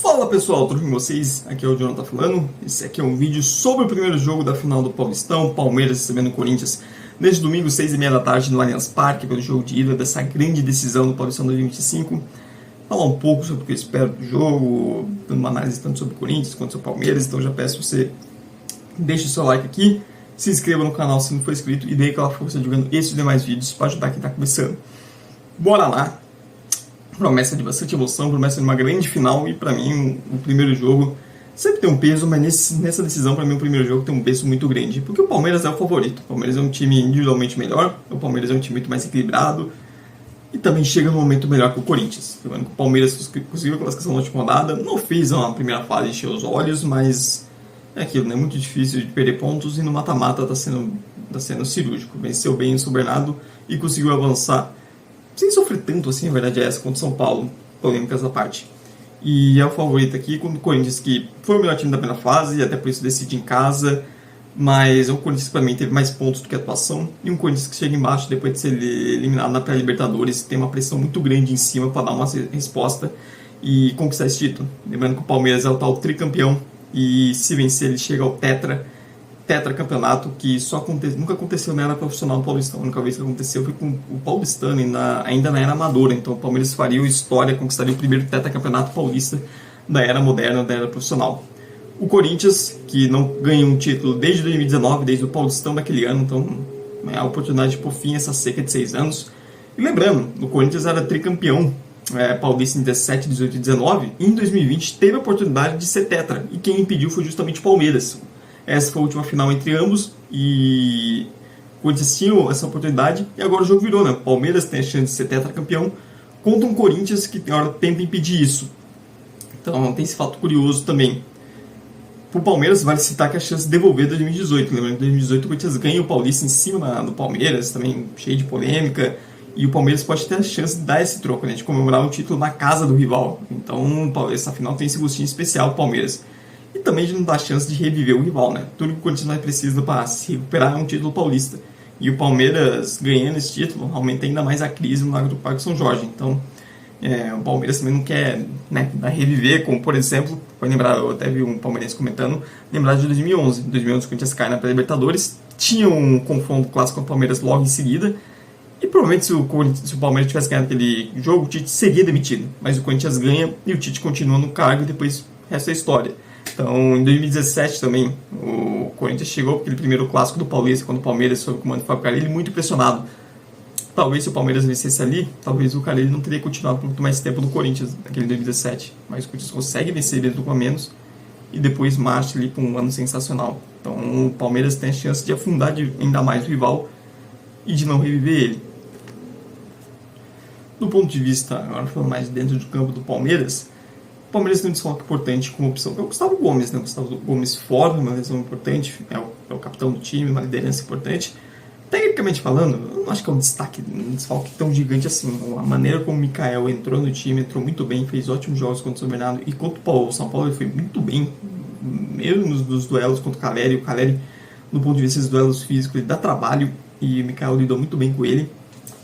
Fala pessoal, tudo bem com vocês? Aqui é o Jonathan falando. Esse aqui é um vídeo sobre o primeiro jogo da final do Paulistão, Palmeiras recebendo o Corinthians neste domingo, 6h30 da tarde, no Allianz Parque, pelo jogo de ida dessa grande decisão do Paulistão 2025. Falar um pouco sobre o que eu espero do jogo, dando uma análise tanto sobre o Corinthians quanto sobre o Palmeiras. Então já peço que você deixe o seu like aqui, se inscreva no canal se não for inscrito e dê aquela força jogando esses e demais vídeos para ajudar quem está começando. Bora lá! Promessa de bastante emoção, promessa de uma grande final, e para mim o primeiro jogo sempre tem um peso, mas nessa decisão para mim o primeiro jogo tem um peso muito grande, porque o Palmeiras é o favorito. O Palmeiras é um time individualmente melhor, o Palmeiras é um time muito mais equilibrado e também chega no momento melhor que o Corinthians. O Palmeiras conseguiu a classificação na última rodada, não fez uma primeira fase encher os olhos, mas é aquilo, né? É muito difícil de perder pontos, e no mata-mata tá sendo cirúrgico. Venceu bem o São Bernardo e conseguiu avançar sem sofrer tanto assim, a verdade é essa, contra o São Paulo, polêmicas à parte. E é o favorito aqui contra o Corinthians, que foi o melhor time da primeira fase, e até por isso decide em casa, mas o Corinthians para mim teve mais pontos do que atuação, e um Corinthians que chega embaixo depois de ser eliminado na pré-Libertadores, tem uma pressão muito grande em cima para dar uma resposta e conquistar esse título. Lembrando que o Palmeiras é o tal tricampeão, e se vencer ele chega ao tetracampeonato, que nunca aconteceu na era profissional do Paulistão. A única vez que aconteceu foi com o Paulistano, ainda na era amadora. Então o Palmeiras faria história, conquistaria o primeiro tetracampeonato paulista da era moderna, da era profissional. O Corinthians, que não ganha um título desde 2019, desde o Paulistão daquele ano, então é a oportunidade de pôr fim a essa seca de 6 anos. E lembrando, o Corinthians era tricampeão paulista em 17, 18 e 19, e em 2020 teve a oportunidade de ser tetra, e quem impediu foi justamente o Palmeiras. Essa foi a última final entre ambos, e o Corinthians tinha essa oportunidade, e agora o jogo virou, né? O Palmeiras tem a chance de ser tetracampeão contra um Corinthians que agora tenta impedir isso. Então tem esse fato curioso também. Para o Palmeiras vale citar que a chance de devolver 2018. Lembrando que em 2018 o Corinthians ganha o Paulista em cima do Palmeiras, também cheio de polêmica, e o Palmeiras pode ter a chance de dar esse troco, né? De comemorar um título na casa do rival. Então essa final tem esse gostinho especial pro Palmeiras. E também de não dar chance de reviver o rival, né? Tudo que o Corinthians mais precisa para se recuperar é um título paulista. E o Palmeiras ganhando esse título aumenta ainda mais a crise no Lago do Parque São Jorge. Então, o Palmeiras também não quer, né, reviver, como por exemplo, pode lembrar, eu até vi um palmeirense comentando, lembrar de 2011. Em 2011 o Corinthians cai na pré-Libertadores, tinha um confronto clássico com o Palmeiras logo em seguida, e provavelmente se o Palmeiras tivesse ganhado aquele jogo, o Tite seria demitido. Mas o Corinthians ganha e o Tite continua no cargo, e depois resta a história. Então, em 2017 também, o Corinthians chegou para aquele primeiro clássico do Paulista, quando o Palmeiras sob o comando do Fábio Carille, muito pressionado. Talvez se o Palmeiras vencesse ali, talvez o Carille não teria continuado por muito mais tempo no Corinthians, naquele 2017. Mas o Corinthians consegue vencer mesmo com a menos, e depois marcha ali para um ano sensacional. Então, o Palmeiras tem a chance de afundar ainda mais o rival e de não reviver ele. Do ponto de vista, agora falando mais dentro do campo do Palmeiras, o Palmeiras tem um desfalque importante como opção. É o Gustavo Gomes, né? O Gustavo Gomes fora, uma lesão importante, é o capitão do time, uma liderança importante. Tecnicamente falando, eu não acho que é um desfalque tão gigante assim. A maneira como o Mikael entrou no time, entrou muito bem, fez ótimos jogos contra o São Bernardo, e contra o São Paulo ele foi muito bem, mesmo nos duelos contra o Caleri. O Caleri, do ponto de vista dos duelos físicos, ele dá trabalho, e o Mikael lidou muito bem com ele.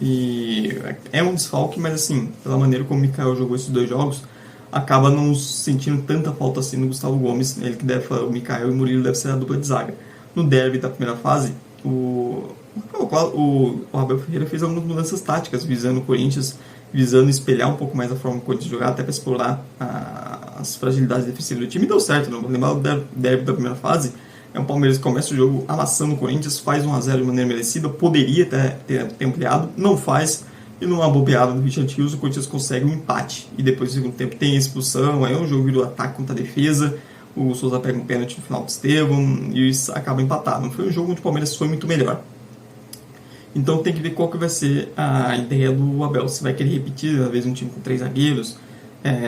E é um desfalque, mas assim, pela maneira como o Mikael jogou esses 2 jogos, acaba não sentindo tanta falta assim no Gustavo Gomes. Ele que o Mikael e o Murilo deve ser a dupla de zaga. No derby da primeira fase, o Abel Ferreira fez algumas mudanças táticas, visando o Corinthians, visando espelhar um pouco mais a forma que o Corinthians jogar, até para explorar as fragilidades defensivas do time, e deu certo. Não vou lembrar do derby da primeira fase, é um Palmeiras que começa o jogo amassando o Corinthians, faz 1-0 de maneira merecida, poderia ter ampliado, não faz. E numa bobeada do Richard Rios, o Corinthians consegue um empate. E depois, no segundo tempo, tem a expulsão. Aí o jogo virou ataque contra a defesa. O Souza pega um pênalti no final do Estevão e isso acaba empatado. Não foi um jogo onde o Palmeiras foi muito melhor. Então tem que ver qual que vai ser a ideia do Abel. Se vai querer repetir, às vezes, um time com 3 zagueiros.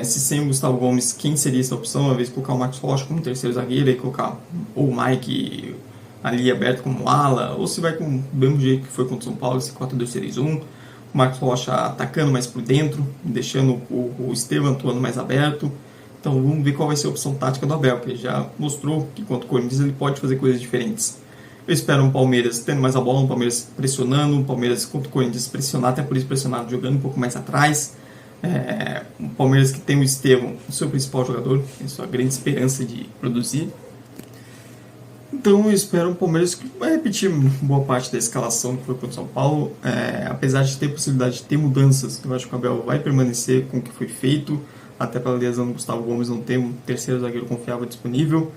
Se sem o Gustavo Gomes, quem seria essa opção? Às vezes colocar o Marcos Rocha como terceiro zagueiro e colocar ou o Mike ali aberto como ala. Ou se vai com o mesmo jeito que foi contra o São Paulo, esse 4-2-3-1. O Marcos Rocha atacando mais por dentro, deixando o Estevão atuando mais aberto. Então vamos ver qual vai ser a opção tática do Abel, que já mostrou que contra o Corinthians ele pode fazer coisas diferentes. Eu espero um Palmeiras tendo mais a bola, um Palmeiras pressionando, um Palmeiras contra o Corinthians pressionar, até por isso pressionado, jogando um pouco mais atrás. O Palmeiras que tem o Estevão, o seu principal jogador, tem sua grande esperança de produzir. Então eu espero um Palmeiras que vai repetir boa parte da escalação que foi contra o São Paulo. Apesar de ter possibilidade de ter mudanças, eu acho que o Abel vai permanecer com o que foi feito, até pela lesão do Gustavo Gomes não ter um terceiro zagueiro confiável disponível.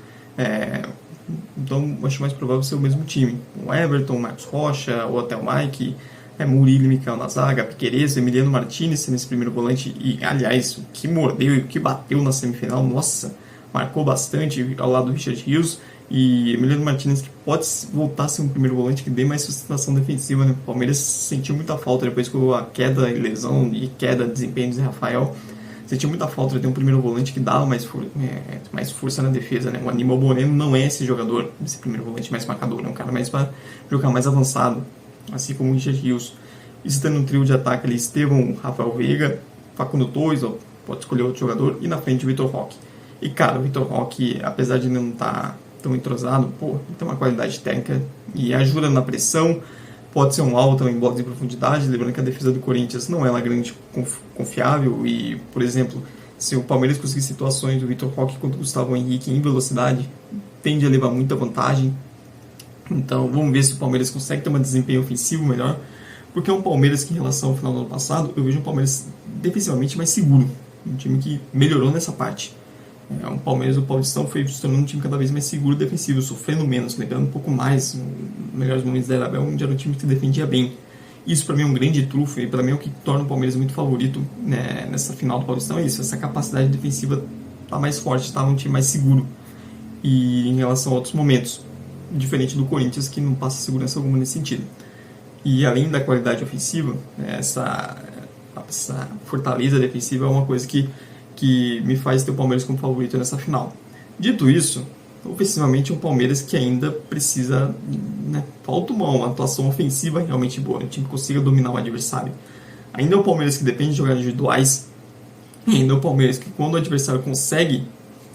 Então acho mais provável ser o mesmo time. O Everton, o Marcos Rocha, ou até o Mike, Murilo e Michael na zaga, Piquerez, Emiliano Martinez nesse primeiro volante. E aliás, o que mordeu e o que bateu na semifinal, nossa, marcou bastante ao lado do Richard Rios. E Emiliano Martinez, que pode voltar a ser um primeiro volante que dê mais sustentação defensiva, né? O Palmeiras sentiu muita falta depois com a queda e lesão e queda de desempenho de Zé Rafael. Sentiu muita falta de ter um primeiro volante que dava mais força na defesa, né? O Aníbal Moreno não é esse jogador, esse primeiro volante mais marcador, é um cara mais para jogar mais avançado, assim como o Richard Rios. E se tendo um trio de ataque ali, Estevão, Rafael Veiga, Facundo Torres, ou pode escolher outro jogador, e na frente o Vitor Roque. E cara, o Vitor Roque, apesar de não estar tão entrosado, tem uma qualidade técnica e ajuda na pressão, pode ser um alvo em bolas de profundidade, lembrando que a defesa do Corinthians não é lá grande confiável e, por exemplo, se o Palmeiras conseguir situações do Vitor Roque contra o Gustavo Henrique em velocidade, tende a levar muita vantagem. Então vamos ver se o Palmeiras consegue ter um desempenho ofensivo melhor, porque é um Palmeiras que em relação ao final do ano passado, eu vejo um Palmeiras defensivamente mais seguro, um time que melhorou nessa parte. O Palmeiras do Paulistão foi se tornando um time cada vez mais seguro defensivo, sofrendo menos, lembrando um pouco mais nos melhores momentos da Abel, onde era um time que se defendia bem. Isso para mim é um grande trunfo e para mim é o que torna o Palmeiras muito favorito, né, nessa final do Paulistão, é isso, essa capacidade defensiva tá mais forte, tá um time mais seguro e em relação a outros momentos, diferente do Corinthians que não passa segurança alguma nesse sentido. E além da qualidade ofensiva, essa fortaleza defensiva é uma coisa que me faz ter o Palmeiras como favorito nessa final. Dito isso, ofensivamente é um Palmeiras que ainda precisa, falta uma atuação ofensiva realmente boa, um time que consiga dominar o adversário. Ainda é um Palmeiras que depende de jogadas individuais, e ainda é um Palmeiras que quando o adversário consegue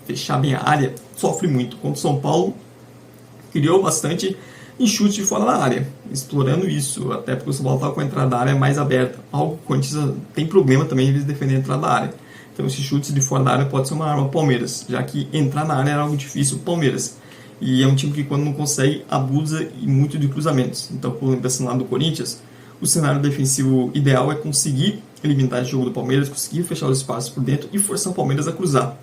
fechar bem a área, sofre muito. Contra o São Paulo, criou bastante em chute de fora da área, explorando isso, até porque o São Paulo estava com a entrada da área mais aberta, algo que o Corinthians tem problema também em vez de defender a entrada da área. Então esses chutes de fora da área pode ser uma arma para o Palmeiras, já que entrar na área era algo difícil para o Palmeiras. E é um time que quando não consegue, abusa e muito de cruzamentos. Então, por exemplo, esse lado do Corinthians, o cenário defensivo ideal é conseguir eliminar esse jogo do Palmeiras, conseguir fechar os espaços por dentro e forçar o Palmeiras a cruzar.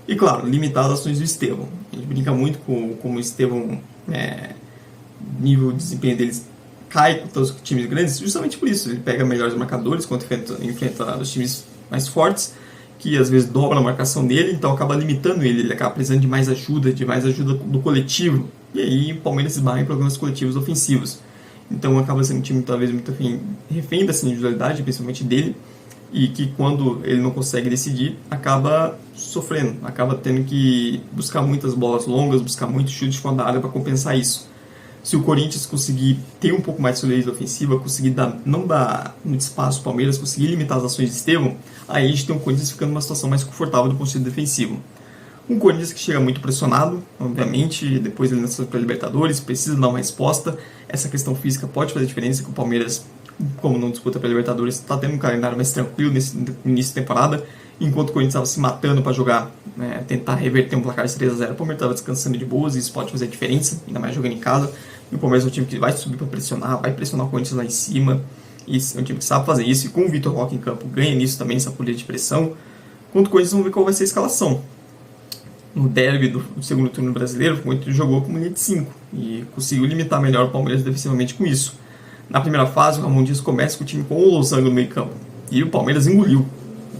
E claro, limitar as ações do Estevão. A gente brinca muito com como o Estevão, nível de desempenho deles cai contra os times grandes, justamente por isso. Ele pega melhores marcadores quando enfrenta os times mais fortes, que às vezes dobra a marcação dele, então acaba limitando ele acaba precisando de mais ajuda do coletivo, e aí o Palmeiras esbarra em problemas coletivos ofensivos. Então acaba sendo um time talvez muito refém dessa individualidade, principalmente dele, e que quando ele não consegue decidir, acaba sofrendo, acaba tendo que buscar muitas bolas longas, buscar muitos chutes fora da área para compensar isso. Se o Corinthians conseguir ter um pouco mais de solidez ofensiva, conseguir não dar muito espaço ao Palmeiras, conseguir limitar as ações de Estevão, aí a gente tem um Corinthians ficando numa situação mais confortável do ponto de vista defensivo. Um Corinthians que chega muito pressionado, obviamente, depois ele nasceu para a Libertadores, precisa dar uma resposta. Essa questão física pode fazer diferença, que o Palmeiras, como não disputa para a Libertadores, está tendo um calendário mais tranquilo nesse início de temporada, enquanto o Corinthians estava se matando para jogar, tentar reverter um placar de 3-0, o Palmeiras estava descansando de boas, e isso pode fazer diferença, ainda mais jogando em casa. E o Palmeiras é um time que vai subir para pressionar, vai pressionar o Corinthians lá em cima, e é um time que sabe fazer isso, e com o Vitor Roque em campo ganha nisso também, essa política de pressão. Quanto o Corinthians, vamos ver qual vai ser a escalação. No derby do segundo turno brasileiro, o Corinthians jogou com linha de 5 e conseguiu limitar melhor o Palmeiras defensivamente com isso. Na primeira fase, o Ramon Dias começa com o time com o Losango no meio campo, e o Palmeiras engoliu.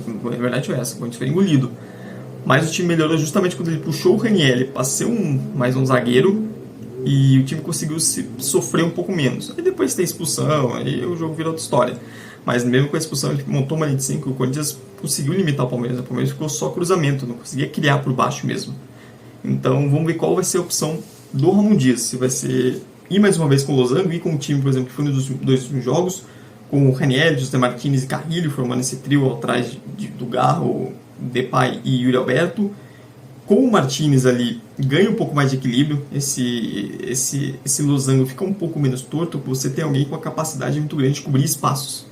A verdade é essa, o Corinthians foi engolido. Mas o time melhorou justamente quando ele puxou o Ranieri para ser mais um zagueiro, e o time conseguiu sofrer um pouco menos. Aí depois tem expulsão, aí o jogo vira outra história. Mas mesmo com a expulsão, ele montou uma linha de 5 e o Corinthians conseguiu limitar o Palmeiras. O Palmeiras ficou só cruzamento, não conseguia criar por baixo mesmo. Então vamos ver qual vai ser a opção do Ramon Dias. Se vai ser ir mais uma vez com o Losango, ir com o time, por exemplo, que foi nos dois últimos jogos, com o Ranieri, José Martínez e Carrilho, formando esse trio atrás do Garro, Depay e Yuri Alberto. Com o Martínez ali, ganha um pouco mais de equilíbrio, esse losango fica um pouco menos torto, porque você tem alguém com a capacidade muito grande de cobrir espaços.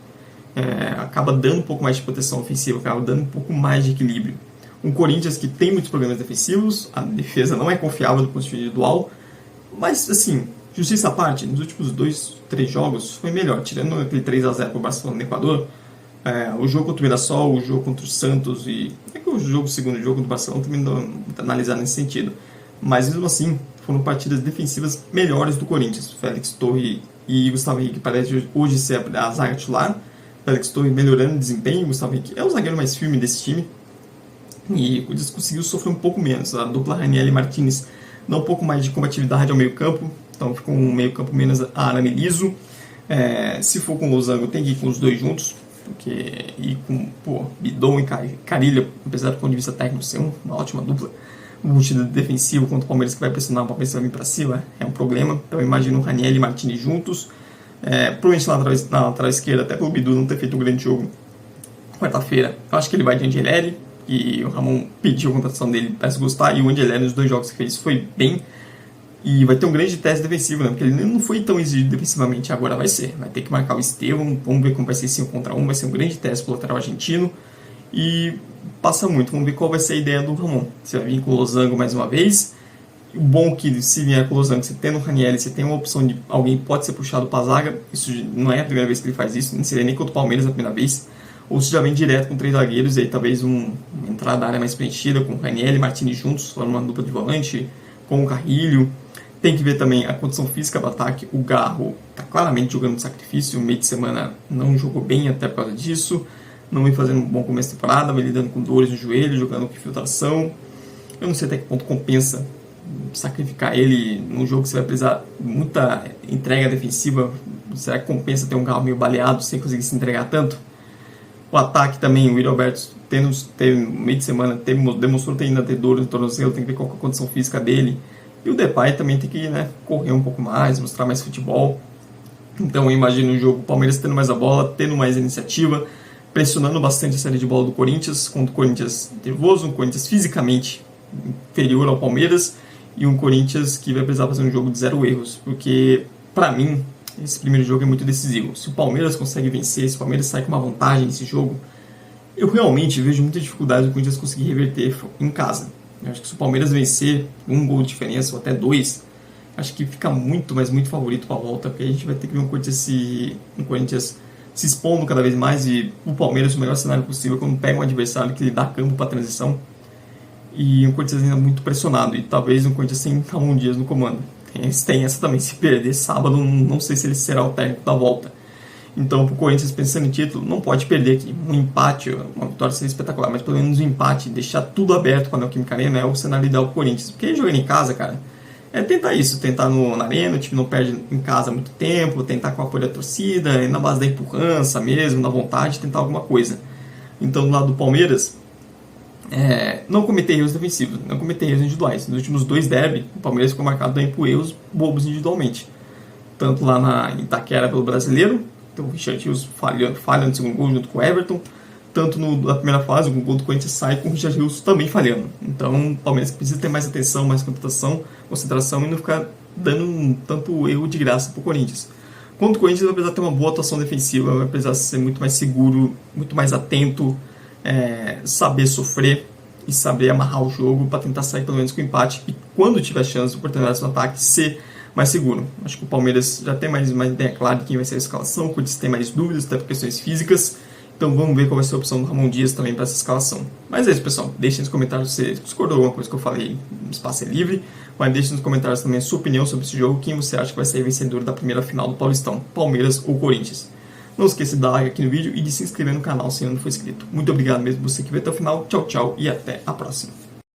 acaba dando um pouco mais de proteção ofensiva, acaba dando um pouco mais de equilíbrio. Um Corinthians que tem muitos problemas defensivos, a defesa não é confiável do ponto de vista individual, mas assim, justiça à parte, nos últimos 2-3 jogos foi melhor, tirando aquele 3-0 para o Barcelona no Equador. O jogo contra o Mirassol, o jogo contra o Santos e o segundo jogo do Barcelona também dá para analisar nesse sentido. Mas mesmo assim, foram partidas defensivas melhores do Corinthians. Félix Torre e Gustavo Henrique parece hoje ser a zaga titular. Félix Torre melhorando o desempenho, Gustavo Henrique é o zagueiro mais firme desse time. E o Corinthians conseguiu sofrer um pouco menos. A dupla Ranieri e Martinez dá um pouco mais de combatividade ao meio campo. Então ficou um meio campo menos arame liso. Se for com o Losango, tem que ir com os dois juntos. Porque ir com Bidon e Carilha, apesar do ponto de vista técnico ser uma ótima dupla, o multido defensivo contra o Palmeiras que vai pressionar, o Palmeiras vai vir para cima, é um problema. Então eu imagino o Ranieri e Martinez juntos. Provavelmente na lateral esquerda, até pelo Bidu não ter feito um grande jogo quarta-feira, eu acho que ele vai de Angelelli, e o Ramon pediu a contratação dele, parece gostar, e o Angelelli nos 2 jogos que fez foi bem. E vai ter um grande teste defensivo, né? Porque ele não foi tão exigido defensivamente, agora vai ser. Vai ter que marcar o Estevão, vamos ver como vai ser 5 contra 1, vai ser um grande teste pro lateral argentino. E passa muito, vamos ver qual vai ser a ideia do Ramon. Você vai vir com o Losango mais uma vez. O bom que se vier com o Losango, você tem no Ranieri, você tem uma opção de alguém pode ser puxado para a zaga. Isso não é a primeira vez que ele faz isso, não seria nem contra o Palmeiras a primeira vez. Ou se já vem direto com 3 zagueiros, e aí talvez uma entrada da área mais preenchida, com o Ranieri e Martinez juntos, formando uma dupla de volante, com o Carrilho. Tem que ver também a condição física do ataque. O Garro está claramente jogando de sacrifício. O meio de semana não jogou bem até por causa disso. Não vem fazendo um bom começo de temporada, vem lidando com dores no joelho, jogando com infiltração. Eu não sei até que ponto compensa sacrificar ele num jogo que você vai precisar muita entrega defensiva. Será que compensa ter um Garro meio baleado sem conseguir se entregar tanto? O ataque também, o Yuri Alberto teve meio de semana, demonstrou ter ainda ter dor no tornozelo, tem que ver qual é a condição física dele. E o Depay também tem que correr um pouco mais, mostrar mais futebol. Então eu imagino o jogo, o Palmeiras tendo mais a bola, tendo mais iniciativa, pressionando bastante a série de bola do Corinthians, contra o Corinthians nervoso, um Corinthians fisicamente inferior ao Palmeiras, e um Corinthians que vai precisar fazer um jogo de 0 erros, porque para mim esse primeiro jogo é muito decisivo. Se o Palmeiras consegue vencer, se o Palmeiras sai com uma vantagem nesse jogo, eu realmente vejo muita dificuldade do Corinthians conseguir reverter em casa. Eu acho que se o Palmeiras vencer 1 gol de diferença ou até 2, acho que fica muito, mas muito favorito para a volta, porque a gente vai ter que ver um Corinthians se expondo cada vez mais, e o Palmeiras o melhor cenário possível quando pega um adversário que lhe dá campo para transição, e um Corinthians ainda muito pressionado, e talvez um Corinthians sem Ramon Dias no comando. Tem essa também, se perder sábado, não sei se ele será o técnico da volta. Então, para o Corinthians, pensando em título, não pode perder aqui. Um empate, uma vitória seria espetacular, mas pelo menos um empate, deixar tudo aberto para a Neoquímica Arena é o cenário ideal para o Corinthians. Porque jogando em casa, cara, é tentar isso, tentar na Arena, o time não perde em casa há muito tempo, tentar com o apoio da torcida, na base da empurrança mesmo, na vontade, tentar alguma coisa. Então, do lado do Palmeiras, não cometer erros defensivos, não cometer erros individuais. Nos últimos 2 derby, o Palmeiras ficou marcado também por erros bobos individualmente. Tanto lá na Itaquera pelo Brasileiro, então o Richard Rios falha no segundo gol junto com o Everton, tanto na primeira fase, o gol do Corinthians sai com o Richard Rios também falhando. Então o Palmeiras precisa ter mais atenção, mais concentração e não ficar dando tanto erro de graça para o Corinthians. Quanto o Corinthians vai precisar ter uma boa atuação defensiva, vai precisar ser muito mais seguro, muito mais atento, saber sofrer e saber amarrar o jogo para tentar sair pelo menos com empate, e quando tiver chance, oportunidades no ataque, ser mais seguro. Acho que o Palmeiras já tem mais ideia clara de quem vai ser a escalação, o Corinthians tem mais dúvidas, até por questões físicas, então vamos ver qual vai ser a opção do Ramon Dias também para essa escalação. Mas é isso, pessoal, deixem nos comentários se você discordou de alguma coisa que eu falei, o espaço é livre, mas deixem nos comentários também a sua opinião sobre esse jogo, quem você acha que vai ser vencedor da primeira final do Paulistão, Palmeiras ou Corinthians. Não esqueça de dar like aqui no vídeo e de se inscrever no canal se ainda não for inscrito. Muito obrigado mesmo por você que veio até o final, tchau, tchau e até a próxima.